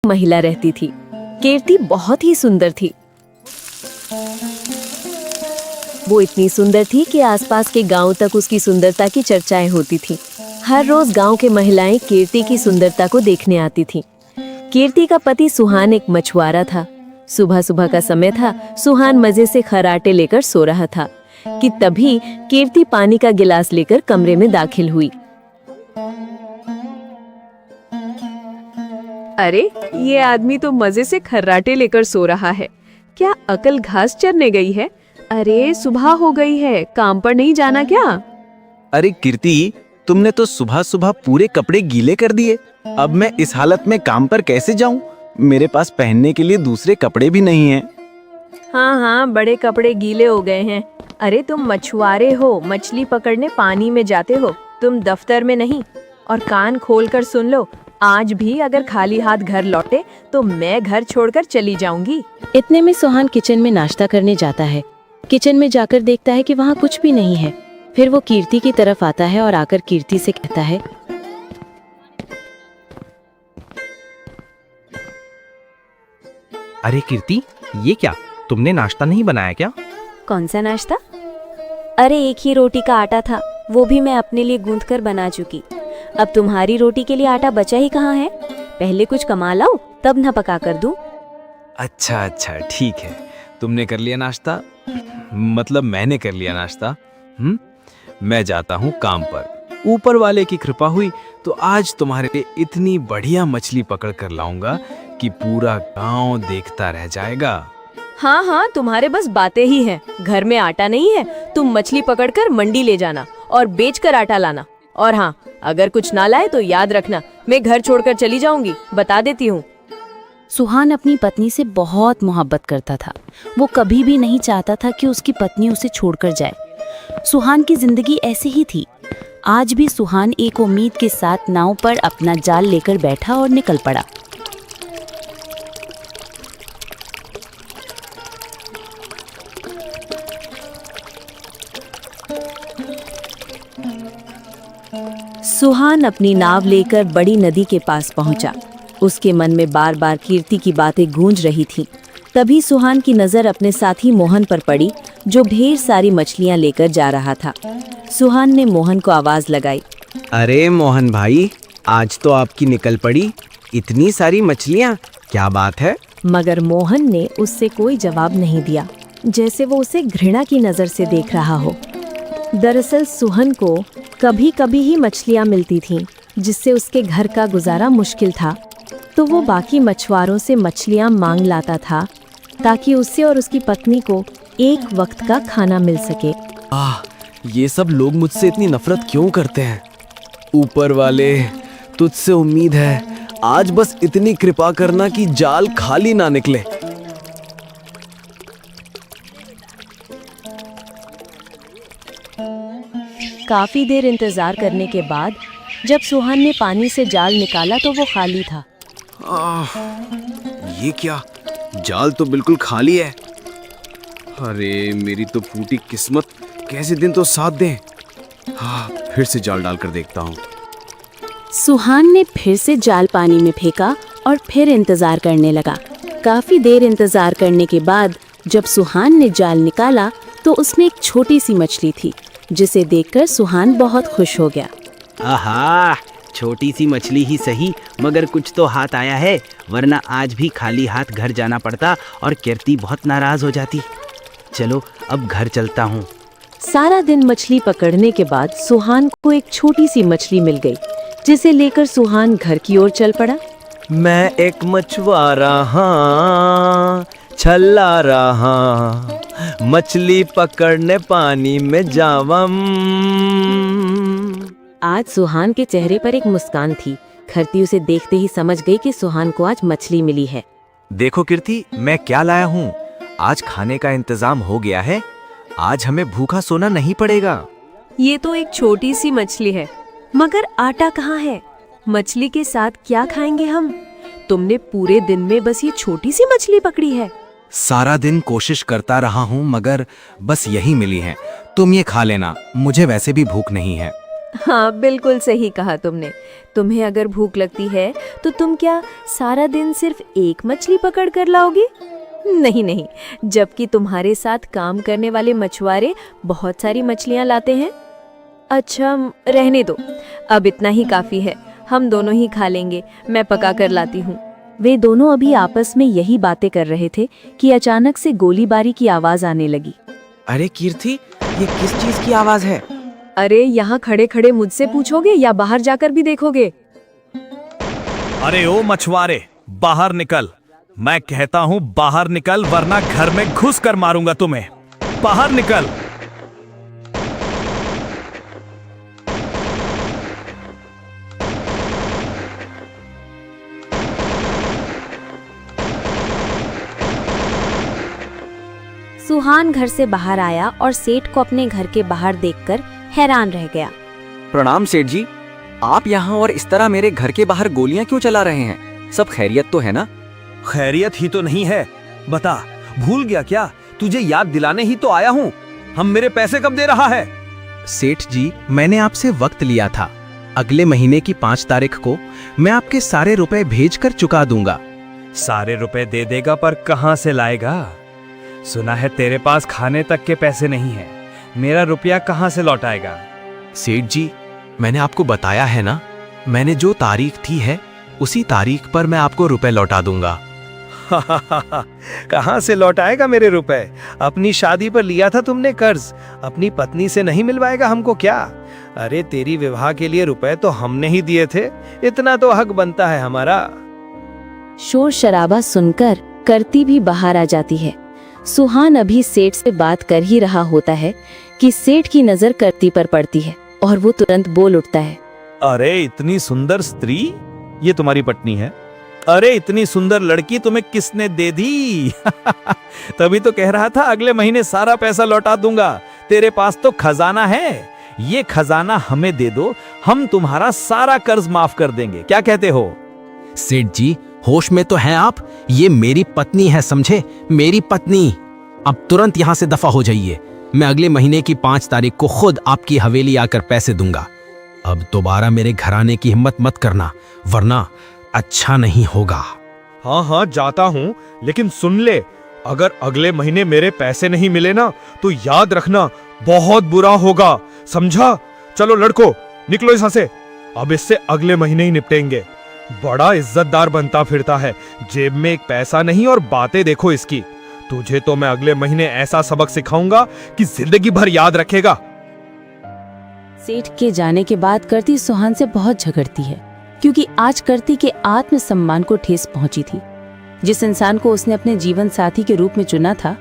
महिला रहती थी। कीर्ति बहुत ही सुंदर थी। वो इतनी सुंदर थी कि आसपास के गांव तक उसकी सुंदरता की चर्चाएं होती थी। हर रोज गांव के महिलाएं कीर्ति की सुंदरता को देखने आती थीं। कीर्ति का पति सुहान एक मछुआरा था। सुबह सुबह का समय था। सुहान मजे से खर्राटे लेकर सो रहा था कि तभी कीर्ति पानी का गिलास लेकर कमरे में दाखिल हुई। अरे, ये आदमी तो मजे से खर्राटे लेकर सो रहा है। क्या अकल घास चरने गई है? अरे, सुबह हो गई है, काम पर नहीं जाना क्या? अरे कीर्ति, तुमने तो सुबह सुबह पूरे कपड़े गीले कर दिए। अब मैं इस हालत में काम पर कैसे जाऊं? मेरे पास पहनने के लिए दूसरे कपड़े भी नहीं हैं। हाँ, बड़े कपड़े गीले हो गए हैं। अरे, तुम मछुआरे हो, मछली पकड़ने पानी में जाते हो, तुम दफ्तर में नहीं। और कान खोलकर सुन लो, आज भी अगर खाली हाथ घर लौटे तो मैं घर छोड़कर चली जाऊंगी। इतने में सुहान किचन में नाश्ता करने जाता है। किचन में जाकर देखता है कि वहाँ कुछ भी नहीं है। फिर वो कीर्ति की तरफ आता है और आकर कीर्ति से कहता है, अरे कीर्ति, ये क्या, तुमने नाश्ता नहीं बनाया क्या? कौन सा नाश्ता? अरे, एक ही रोटी का आटा था, वो भी मैं अपने लिए गूंथ कर बना चुकी। अब तुम्हारी रोटी के लिए आटा बचा ही कहाँ है? पहले कुछ कमा लाओ, तब न पका कर दूं। अच्छा, ठीक है। तुमने कर लिया नाश्ता? मतलब मैंने कर लिया नाश्ता। मैं जाता हूँ काम पर। ऊपर वाले की कृपा हुई तो आज तुम्हारे लिए इतनी बढ़िया मछली पकड़ कर लाऊंगा कि पूरा गांव देखता रह जाएगा। हाँ, तुम्हारे बस बातें ही हैं। घर में आटा नहीं है, तुम मछली पकड़कर मंडी ले जाना और बेचकर आटा लाना। और हाँ, अगर कुछ ना लाए तो याद रखना, मैं घर छोड़कर चली जाऊंगी, बता देती हूँ। सुहान अपनी पत्नी से बहुत मोहब्बत करता था। वो कभी भी नहीं चाहता था कि उसकी पत्नी उसे छोड़कर जाए। सुहान की जिंदगी ऐसी ही थी। आज भी सुहान एक उम्मीद के साथ नाव पर अपना जाल लेकर बैठा और निकल पड़ा। सुहान अपनी नाव लेकर बड़ी नदी के पास पहुंचा। उसके मन में बार बार कीर्ति की बातें गूंज रही थीं। तभी सुहान की नजर अपने साथी मोहन पर पड़ी, जो ढेर सारी मछलियां लेकर जा रहा था। सुहान ने मोहन को आवाज लगाई, अरे मोहन भाई, आज तो आपकी निकल पड़ी, इतनी सारी मछलियाँ, क्या बात है? मगर मोहन ने उससे कोई जवाब नहीं दिया, जैसे वो उसे घृणा की नजर से देख रहा हो। दरअसल सुहान को कभी कभी ही मछलियां मिलती थीं, जिससे उसके घर का गुजारा मुश्किल था। तो वो बाकी मछुआरों से मछलियां मांग लाता था ताकि उससे और उसकी पत्नी को एक वक्त का खाना मिल सके। ये सब लोग मुझसे इतनी नफरत क्यों करते हैं? ऊपर वाले, तुझसे उम्मीद है, आज बस इतनी कृपा करना कि जाल खाली ना निकले। काफी देर इंतजार करने के बाद जब सुहान ने पानी से जाल निकाला तो वो खाली था। ये क्या, जाल तो बिल्कुल खाली है। अरे मेरी तो फूटी किस्मत, कैसे दिन तो साथ दें। फिर से जाल डालकर देखता हूँ। सुहान ने फिर से जाल पानी में फेंका और फिर इंतजार करने लगा। काफी देर इंतजार करने के बाद जब सुहान ने जाल निकाला तो उसमें एक छोटी सी मछली थी, जिसे देखकर सुहान बहुत खुश हो गया। आहा, छोटी सी मछली ही सही, मगर कुछ तो हाथ आया है, वरना आज भी खाली हाथ घर जाना पड़ता और कीर्ति बहुत नाराज हो जाती। चलो अब घर चलता हूँ। सारा दिन मछली पकड़ने के बाद सुहान को एक छोटी सी मछली मिल गई, जिसे लेकर सुहान घर की ओर चल पड़ा। मैं एक मछुआरा हाँ, छल्ला रहा, मछली पकड़ने पानी में जावम। आज सुहान के चेहरे पर एक मुस्कान थी। खरती उसे देखते ही समझ गई कि सुहान को आज मछली मिली है। देखो कीर्ति, मैं क्या लाया हूँ। आज खाने का इंतजाम हो गया है। आज हमें भूखा सोना नहीं पड़ेगा। ये तो एक छोटी सी मछली है, मगर आटा कहाँ है? मछली के साथ क्या खाएंगे हम? तुमने पूरे दिन में बस ये छोटी सी मछली पकड़ी है। सारा दिन कोशिश करता रहा हूँ, मगर बस यही मिली है। तुम ये खा लेना, मुझे वैसे भी भूख नहीं है। हाँ, बिल्कुल सही कहा तुमने। तुम्हें अगर भूख लगती है तो तुम क्या सारा दिन सिर्फ एक मछली पकड़ कर लाओगी? नहीं नहीं, जबकि तुम्हारे साथ काम करने वाले मछुआरे बहुत सारी मछलियाँ लाते हैं। अच्छा, रहने दो, अब इतना ही काफ़ी है, हम दोनों ही खा लेंगे, मैं पका कर लाती हूँ। वे दोनों अभी आपस में यही बातें कर रहे थे कि अचानक से गोलीबारी की आवाज आने लगी। अरे कीर्ति, ये किस चीज की आवाज है? अरे यहाँ खड़े खड़े मुझसे पूछोगे या बाहर जाकर भी देखोगे? अरे ओ मछुआरे, बाहर निकल। मैं कहता हूँ बाहर निकल, वरना घर में घुस कर मारूंगा तुम्हें। बाहर निकल। सुहान घर से बाहर आया और सेठ को अपने घर के बाहर देखकर हैरान रह गया। प्रणाम सेठ जी, आप यहाँ और इस तरह मेरे घर के बाहर गोलियां क्यों चला रहे हैं? सब खैरियत तो है ना? खैरियत ही तो नहीं है। बता, भूल गया क्या? तुझे याद दिलाने ही तो आया हूँ। हम मेरे पैसे कब दे रहा है? सेठ जी, मैंने आपसे वक्त लिया था। अगले महीने की 5 तारीख को मैं आपके सारे रुपए भेजकर चुका दूंगा। सारे रुपए दे देगा, पर कहाँ से लाएगा? सुना है तेरे पास खाने तक के पैसे नहीं है। मेरा रुपया कहाँ से लौटाएगा? सेठ जी, मैंने आपको बताया है ना, मैंने जो तारीख थी है उसी तारीख पर मैं आपको रुपए लौटा दूंगा। कहाँ से लौटाएगा मेरे रुपए? अपनी शादी पर लिया था तुमने कर्ज, अपनी पत्नी से नहीं मिलवाएगा हमको क्या? अरे तेरी विवाह के लिए रुपए तो हमने ही दिए थे, इतना तो हक बनता है हमारा। शोर शराबा सुनकर करती भी बाहर आ जाती है। सुहान अभी सेठ से बात कर ही रहा होता है कि सेठ की नजर करती पर पड़ती है और वो तुरंत बोल उठता है। अरे इतनी सुंदर स्त्री, ये तुम्हारी पत्नी है? अरे इतनी सुंदर लड़की तुम्हें किसने दे दी? तभी तो कह रहा था अगले महीने सारा पैसा लौटा दूंगा। तेरे पास तो खजाना है, ये खजाना हमें दे दो, हम तुम्हारा सारा कर्ज माफ कर देंगे। क्या कहते हो? सेठ जी, होश में तो हैं आप? ये मेरी पत्नी है, समझे? मेरी पत्नी। अब तुरंत यहाँ से दफा हो जाइए। मैं अगले महीने की 5 तारीख को खुद आपकी हवेली आकर पैसे दूंगा। अब दोबारा मेरे घर आने की हिम्मत मत करना, वरना अच्छा नहीं होगा। हाँ हाँ जाता हूँ, लेकिन सुन ले, अगर अगले महीने मेरे पैसे नहीं मिले ना तो याद रखना बहुत बुरा होगा, समझा? चलो लड़को, निकलो यहाँ से, अब इससे अगले महीने ही निपटेंगे। बड़ा इज्जतदार बनता फिरता है, जेब में एक पैसा नहीं और बातें देखो इसकी। तुझे तो मैं अगले महीने ऐसा सबक सिखाऊंगा कि जिंदगी भर याद रखेगा। सेठ के जाने के बाद करती सुहान से बहुत झगड़ती है, क्योंकि आज करती के आत्मसम्मान को ठेस पहुंची थी। जिस इंसान को उसने अपने जीवन साथी के रूप में चुना था,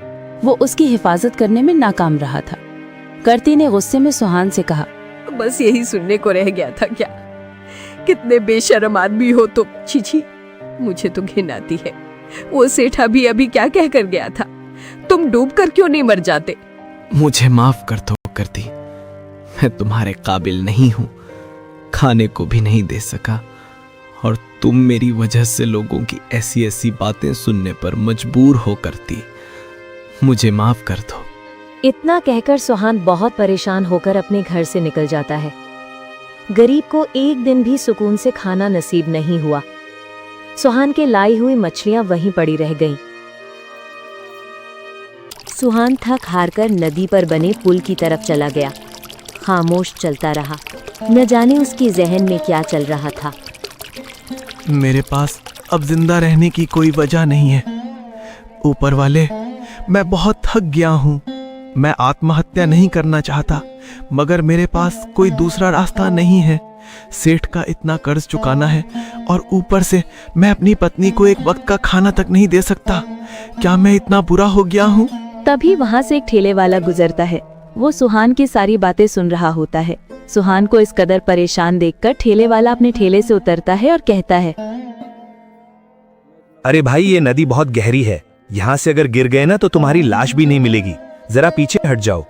वो उसकी हिफाजत करने में नाकाम रहा था। करती ने गुस्से में सुहान से कहा, बस यही सुनने को रह गया था क्या? कितने बेशर्म आदमी हो तुम। छी छी, मुझे तो घिन आती है। वो सेठ अभी क्या कह कर गया था? तुम डूब कर क्यों नहीं मर जाते? मुझे माफ कर दो करती, मैं तुम्हारे काबिल नहीं हूँ, खाने को भी नहीं दे सका, और तुम मेरी वजह से लोगों की ऐसी ऐसी बातें सुनने पर मजबूर हो करती। मुझे माफ कर दो। इतना कहकर सुहान बहुत परेशान होकर अपने घर से निकल जाता है। गरीब को एक दिन भी सुकून से खाना नसीब नहीं हुआ। सुहान के लाई हुई मछलियां वहीं पड़ी रह गईं। सुहान थक हारकर नदी पर बने पुल की तरफ चला गया। खामोश चलता रहा, न जाने उसकी जहन में क्या चल रहा था। मेरे पास अब जिंदा रहने की कोई वजह नहीं है। ऊपर वाले, मैं बहुत थक गया हूँ। मैं आत्महत्या नहीं करना चाहता, मगर मेरे पास कोई दूसरा रास्ता नहीं है। सेठ का इतना कर्ज चुकाना है और ऊपर से मैं अपनी पत्नी को एक वक्त का खाना तक नहीं दे सकता। क्या मैं इतना बुरा हो गया हूँ? तभी वहाँ से एक ठेले वाला गुजरता है। वो सुहान की सारी बातें सुन रहा होता है। सुहान को इस कदर परेशान देखकर ठेले वाला अपने ठेले से उतरता है और कहता है, अरे भाई, ये नदी बहुत गहरी है, यहाँ से अगर गिर गए ना तो तुम्हारी लाश भी नहीं मिलेगी। जरा पीछे हट जाओ।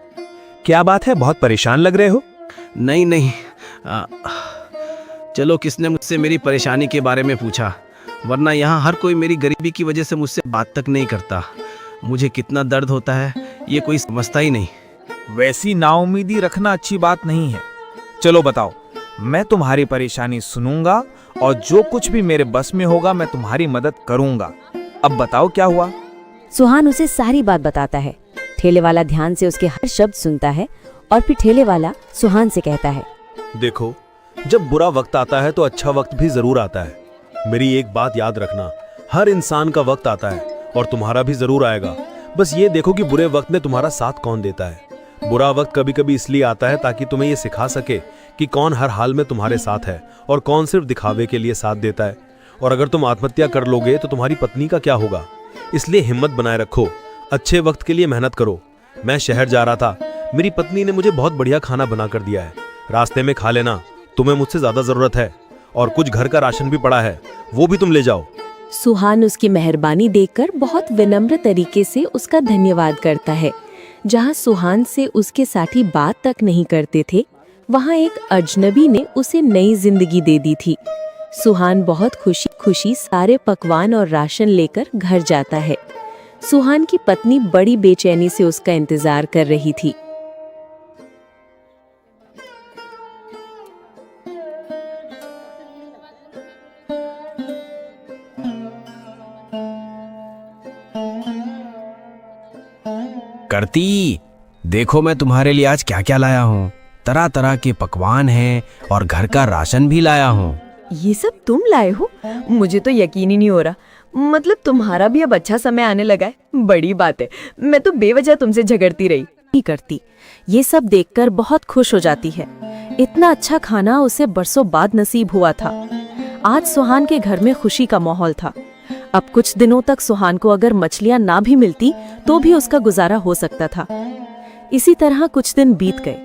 क्या बात है, बहुत परेशान लग रहे हो? नहीं नहीं, चलो, किसने मुझसे मेरी परेशानी के बारे में पूछा? वरना यहाँ हर कोई मेरी गरीबी की वजह से मुझसे बात तक नहीं करता। मुझे कितना दर्द होता है ये कोई समझता ही नहीं। वैसी नाउमीदी रखना अच्छी बात नहीं है। चलो बताओ, मैं तुम्हारी परेशानी सुनूंगा और जो कुछ भी मेरे बस में होगा मैं तुम्हारी मदद करूंगा। अब बताओ क्या हुआ। सुहान उसे सारी बात बताता है। ठेले वाला ध्यान से उसके हर शब्द सुनता है और फिर ठेले वाला सुहान से कहता है, देखो, जब बुरा वक्त आता है तो अच्छा वक्त भी जरूर आता है। मेरी एक बात याद रखना, हर इंसान का वक्त आता है और तुम्हारा भी जरूर आएगा। बस ये देखो कि बुरे वक्त में तुम्हारा साथ कौन देता है। बुरा वक्त कभी कभी इसलिए आता है ताकि तुम्हें ये सिखा सके कि कौन हर हाल में तुम्हारे साथ है और कौन सिर्फ दिखावे के लिए साथ देता है। और अगर तुम आत्महत्या कर लोगे तो तुम्हारी पत्नी का क्या होगा। इसलिए हिम्मत बनाए रखो, अच्छे वक्त के लिए मेहनत करो। मैं शहर जा रहा था, मेरी पत्नी ने मुझे बहुत बढ़िया खाना बना कर दिया है, रास्ते में खा लेना। तुम्हें मुझसे ज्यादा जरूरत है और कुछ घर का राशन भी पड़ा है, वो भी तुम ले जाओ। सुहान उसकी मेहरबानी देखकर बहुत विनम्र तरीके से उसका धन्यवाद करता है। जहाँ सुहान से उसके साथी बात तक नहीं करते थे, वहाँ एक अजनबी ने उसे नई जिंदगी दे दी थी। सुहान बहुत खुशी खुशी सारे पकवान और राशन लेकर घर जाता है। सुहान की पत्नी बड़ी बेचैनी से उसका इंतजार कर रही थी। करती, देखो मैं तुम्हारे लिए आज क्या क्या लाया हूँ। तरह तरह के पकवान हैं और घर का राशन भी लाया हूँ। ये सब तुम लाए हो? मुझे तो यकीन ही नहीं हो रहा। मतलब तुम्हारा भी अब अच्छा समय आने लगा है। बड़ी बात है, मैं तो बेवजह तुमसे झगड़ती रही। नहीं करती, ये सब देखकर बहुत खुश हो जाती है। इतना अच्छा खाना उसे बरसों बाद नसीब हुआ था। आज सुहान के घर में खुशी का माहौल था। अब कुछ दिनों तक सुहान को अगर मछलियां ना भी मिलती तो भी उसका गुजारा हो सकता था। इसी तरह कुछ दिन बीत गए।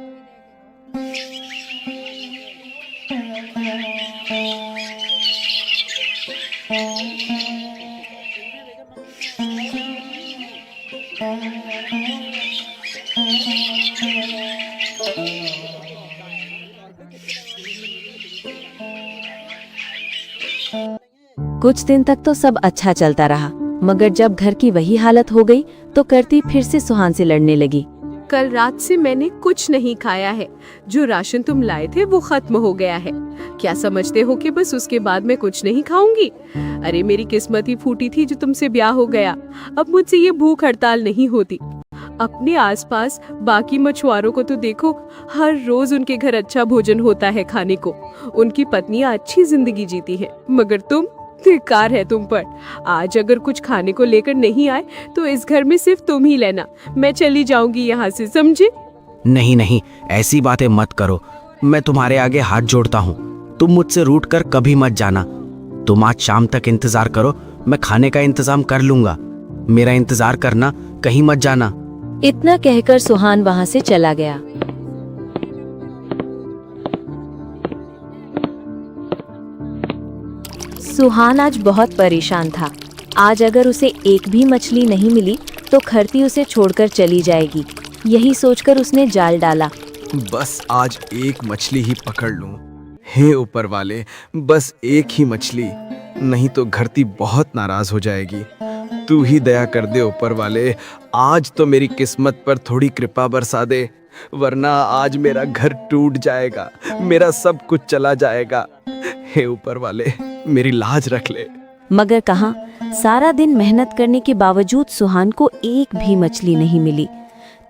कुछ दिन तक तो सब अच्छा चलता रहा, मगर जब घर की वही हालत हो गई तो करती फिर से सुहान से लड़ने लगी। कल रात से मैंने कुछ नहीं खाया है। जो राशन तुम लाए थे वो खत्म हो गया है। क्या समझते हो कि बस उसके बाद मैं कुछ नहीं खाऊंगी? अरे मेरी किस्मत ही फूटी थी जो तुमसे ब्याह हो गया। अब मुझसे ये भूख हड़ताल नहीं होती। अपने आसपास बाकी मछुआरों को तो देखो, हर रोज उनके घर अच्छा भोजन होता है खाने को। उनकी पत्नियां अच्छी जिंदगी जीती है, मगर तुम, धिक्कार है तुम पर। आज अगर कुछ खाने को लेकर नहीं आए तो इस घर में सिर्फ तुम ही लेना। मैं चली जाऊंगी यहाँ से, समझे? नहीं नहीं, ऐसी बातें मत करो। मैं तुम्हारे आगे हाथ जोड़ता हूँ। तुम मुझसे रूठ कर कभी मत जाना। तुम आज शाम तक इंतजार करो, मैं खाने का इंतजाम कर लूंगा। मेरा इंतजार करना, कहीं मत जाना। इतना कहकर सुहान वहाँ से चला गया। सुहान आज बहुत परेशान था। आज अगर उसे एक भी मछली नहीं मिली तो खरती उसे छोड़कर चली जाएगी। यही सोचकर उसने जाल डाला। बस आज एक मछली ही पकड़ लूं। हे ऊपर वाले, बस एक ही मछली, नहीं तो घरती बहुत नाराज हो जाएगी। तू ही दया कर दे ऊपर वाले, आज तो मेरी किस्मत पर थोड़ी कृपा बरसा दे, वरना आज मेरा घर टूट जाएगा, मेरा सब कुछ चला जाएगा। हे ऊपर वाले, मेरी लाज रख ले। मगर कहाँ, सारा दिन मेहनत करने के बावजूद सुहान को एक भी मछली नहीं मिली।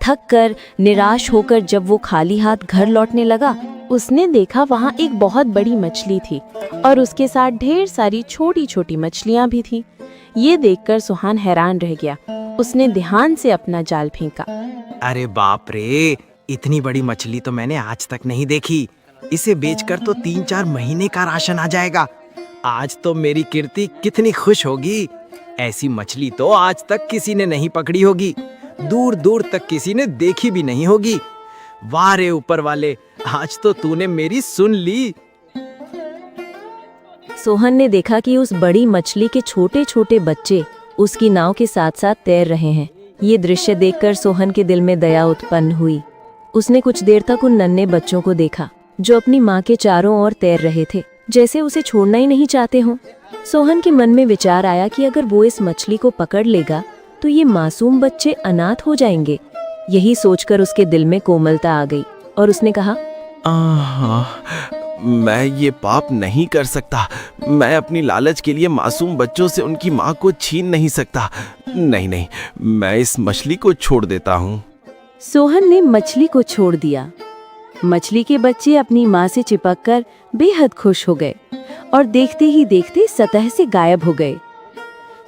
थक कर, निराश होकर जब वो खाली हाथ घर लौटने लगा, उसने देखा वहाँ एक बहुत बड़ी मछली थी और उसके साथ ढेर सारी छोटी छोटी मछलियाँ भी थी। ये देखकर सुहान हैरान रह गया। उसने ध्यान से अपना जाल फेंका। अरे बाप रे, इतनी बड़ी मछली तो मैंने आज तक नहीं देखी। इसे बेचकर तो 3-4 महीने का राशन आ जाएगा। आज तो मेरी कीर्ति कितनी खुश होगी। ऐसी मछली तो आज तक किसी ने नहीं पकड़ी होगी, दूर दूर तक किसी ने देखी भी नहीं होगी। वाह रे ऊपर वाले, आज तो तूने मेरी सुन ली। सोहन ने देखा कि उस बड़ी मछली के छोटे छोटे बच्चे उसकी नाव के साथ साथ तैर रहे हैं। ये दृश्य देखकर सोहन के दिल में दया उत्पन्न हुई। उसने कुछ देर तक उन नन्हे बच्चों को देखा जो अपनी माँ के चारों ओर तैर रहे थे, जैसे उसे छोड़ना ही नहीं चाहते हों। सोहन के मन में विचार आया कि अगर वो इस मछली को पकड़ लेगा तो ये मासूम बच्चे अनाथ हो जाएंगे। यही सोचकर उसके दिल में कोमलता आ गई और उसने कहा, मैं ये पाप नहीं कर सकता। मैं अपनी लालच के लिए मासूम बच्चों से उनकी माँ को छीन नहीं सकता। नहीं नहीं, मैं इस मछली को छोड़ देता हूँ। सोहन ने मछली को छोड़ दिया। मछली के बच्चे अपनी माँ से चिपककर बेहद खुश हो गए और देखते ही देखते सतह से गायब हो गए।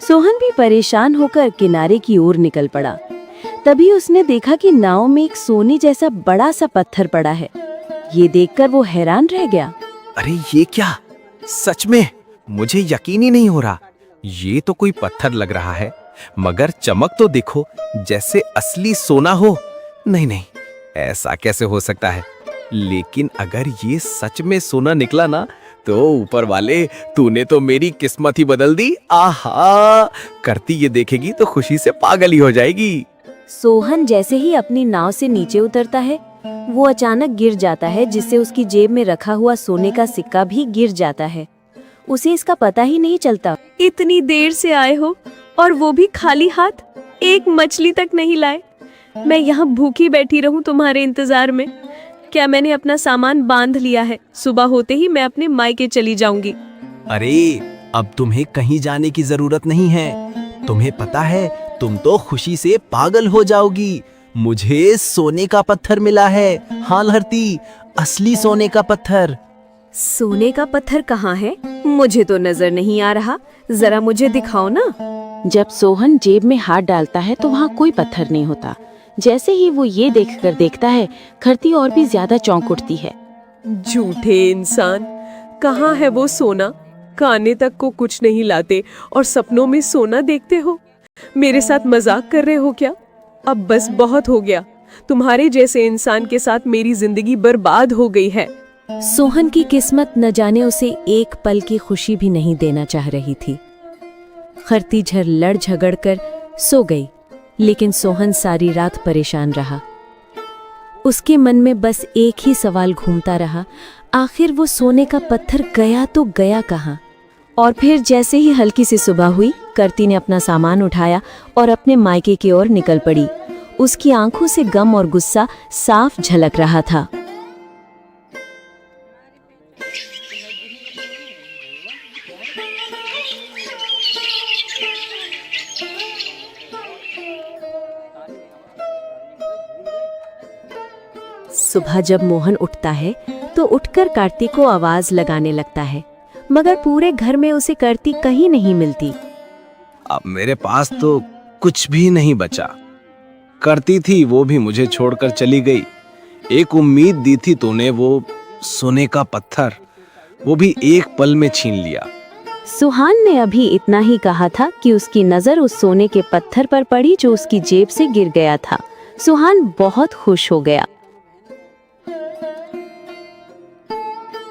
सोहन भी परेशान होकर किनारे की ओर निकल पड़ा। तभी उसने देखा कि नाव में एक सोने जैसा बड़ा सा पत्थर पड़ा है। ये देखकर वो हैरान रह गया। अरे ये क्या? सच में मुझे यकीन ही नहीं हो रहा। ये तो कोई पत्थर लग रहा है, मगर चमक तो देखो जैसे असली सोना हो। नहीं नहीं, ऐसा कैसे हो सकता है? लेकिन अगर ये सच में सोना निकला ना, तो ऊपर वाले तूने तो मेरी किस्मत ही बदल दी। आहा, करती ये देखेगी तो खुशी से पागल ही हो जाएगी। सोहन जैसे ही अपनी नाव से नीचे उतरता है, वो अचानक गिर जाता है, जिससे उसकी जेब में रखा हुआ सोने का सिक्का भी गिर जाता है। उसे इसका पता ही नहीं चलता। इतनी देर से आए हो और वो भी खाली हाथ, एक मछली तक नहीं लाए। मैं यहाँ भूखी बैठी रहूं तुम्हारे इंतजार में? क्या मैंने अपना सामान बांध लिया है? सुबह होते ही मैं अपने मायके चली जाऊंगी। अरे अब तुम्हें कहीं जाने की जरूरत नहीं है। तुम्हें पता है, तुम तो खुशी से पागल हो जाओगी। मुझे सोने का पत्थर मिला है। हाँ लहरती, असली सोने का पत्थर। सोने का पत्थर कहाँ है? मुझे तो नजर नहीं आ रहा, जरा मुझे दिखाओ ना। जब सोहन जेब में हाथ डालता है तो वहाँ कोई पत्थर नहीं होता। जैसे ही वो ये देखकर देखता है, खरती और भी ज्यादा चौंक उठती है। झूठे इंसान, कहाँ है वो सोना? खाने तक को कुछ नहीं लाते और सपनों में सोना देखते हो। मेरे साथ मजाक कर रहे हो क्या? अब बस बहुत हो गया। तुम्हारे जैसे इंसान के साथ मेरी जिंदगी बर्बाद हो गई है। सोहन की किस्मत न जाने उसे एक पल की खुशी भी नहीं देना चाह रही थी। खरती झर लड़ झगड़ कर सो गई, लेकिन सोहन सारी रात परेशान रहा। उसके मन में बस एक ही सवाल घूमता रहा, आखिर वो सोने का पत्थर गया तो गया कहाँ? और फिर जैसे ही हल्की सी सुबह हुई, करती ने अपना सामान उठाया और अपने मायके की ओर निकल पड़ी। उसकी आंखों से गम और गुस्सा साफ झलक रहा था। सुबह जब मोहन उठता है तो उठकर कार्तिक को आवाज लगाने लगता है, मगर पूरे घर में उसे करती कहीं नहीं मिलती। अब मेरे पास तो कुछ भी नहीं बचा। करती थी वो भी मुझे छोड़कर चली गई। एक उम्मीद दी थी तूने, वो सोने का पत्थर, वो भी एक पल में छीन लिया। सुहान ने अभी इतना ही कहा था कि उसकी नजर उस सोने के पत्थर पर पड़ी जो उसकी जेब से गिर गया था। सुहान बहुत खुश हो गया।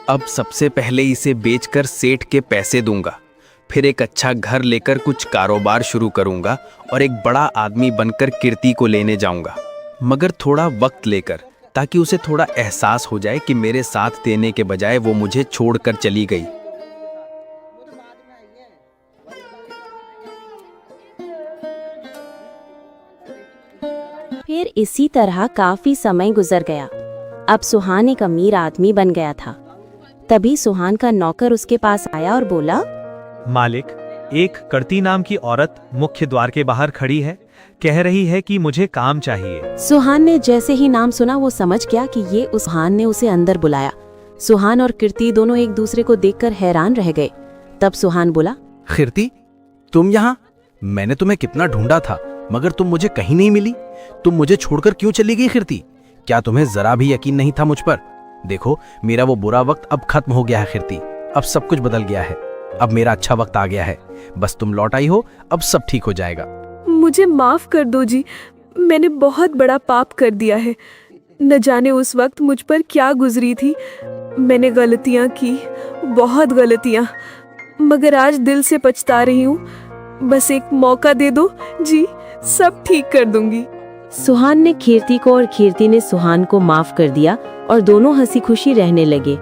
अब सबसे पहले इसे बेचकर सेठ के पैसे दूंगा, फिर एक अच्छा घर लेकर कुछ कारोबार शुरू करूंगा और एक बड़ा आदमी बनकर कीर्ति को लेने जाऊंगा, मगर थोड़ा वक्त लेकर, ताकि उसे थोड़ा एहसास हो जाए कि मेरे साथ देने के बजाय वो मुझे छोड़कर चली गई। फिर इसी तरह काफी समय गुजर गया। अब सुहान एक अमीर आदमी बन गया था। तभी सुहान का नौकर उसके पास आया और बोला, मालिक, एक करती नाम की औरत मुख्य द्वार के बाहर खड़ी है, कह रही है कि मुझे काम चाहिए। सुहान ने जैसे ही नाम सुना वो समझ गया कि ये सुहान ने उसे अंदर बुलाया। सुहान और कीर्ति दोनों एक दूसरे को देखकर हैरान रह गए। तब सुहान बोला, कीर्ति, तुम यहाँ? मैंने तुम्हें कितना ढूंढा था, मगर तुम मुझे कहीं नहीं मिली। तुम मुझे छोड़कर क्यों चली गई कीर्ति? क्या तुम्हें जरा भी यकीन नहीं था मुझ पर? देखो, मेरा वो बुरा वक्त अब खत्म हो गया है कीर्ति। अब सब कुछ बदल गया है। अब मेरा अच्छा वक्त आ गया है। बस तुम लौट आई हो, अब सब ठीक हो जाएगा। मुझे माफ कर दो जी, मैंने बहुत बड़ा पाप कर दिया है। न जाने उस वक्त मुझ पर क्या गुजरी थी। मैंने गलतियां की, बहुत गलतियां, मगर आज दिल से पछता रही हूँ। बस एक मौका दे दो जी, सब ठीक कर दूंगी। सुहान ने कीर्ति को और कीर्ति ने सुहान को माफ कर दिया और दोनों हंसी खुशी रहने लगे।